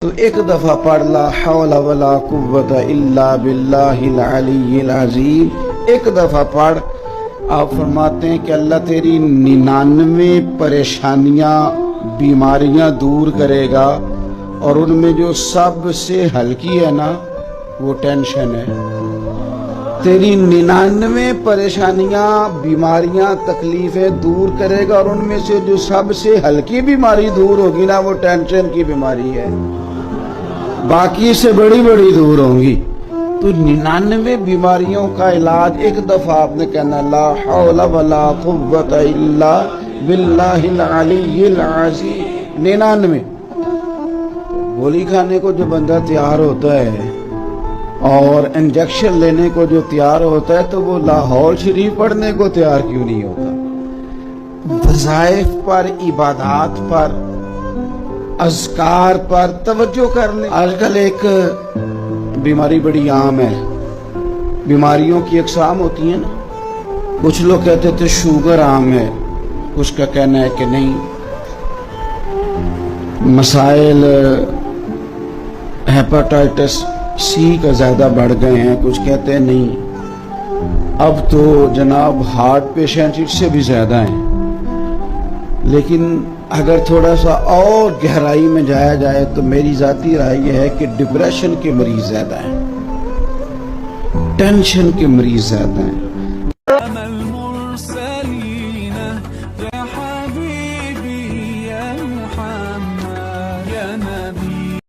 تو ایک دفعہ پڑھ لا حول ولا قوت الا باللہ العلی العظیم، ایک دفعہ پڑھ۔ آپ فرماتے ہیں کہ اللہ تیری 99 پریشانیاں بیماریاں دور کرے گا، اور ان میں جو سب سے ہلکی ہے نا وہ ٹینشن ہے۔ تیری 99 پریشانیاں بیماریاں تکلیفیں دور کرے گا، اور ان میں سے جو سب سے ہلکی بیماری دور ہوگی نا وہ ٹینشن کی بیماری ہے، باقی سے بڑی بڑی دور ہوں گی۔ تو 99 بیماریوں کا علاج ایک دفعہ آپ نے کہنا لا حول ولا قوت الا باللہ العلی العظیم 99۔ گولی کھانے کو جو بندہ تیار ہوتا ہے اور انجیکشن لینے کو جو تیار ہوتا ہے تو وہ لاہور شریف پڑھنے کو تیار کیوں نہیں ہوتا؟ وظائف پر، عبادات پر، اذکار پر توجہ کر لیں۔ آج کل ایک بیماری بڑی عام ہے، بیماریوں کی اقسام ہوتی ہیں نا، کچھ لوگ کہتے تھے شوگر عام ہے، کچھ کا کہنا ہے کہ نہیں، مسائل ہیپاٹائٹس سی کا زیادہ بڑھ گئے ہیں، کچھ کہتے ہیں نہیں، اب تو جناب ہارٹ پیشنٹ اس سے بھی زیادہ ہیں۔ لیکن اگر تھوڑا سا اور گہرائی میں جایا جائے تو میری ذاتی رائے یہ ہے کہ ڈپریشن کے مریض زیادہ ہیں، ٹینشن کے مریض زیادہ ہیں۔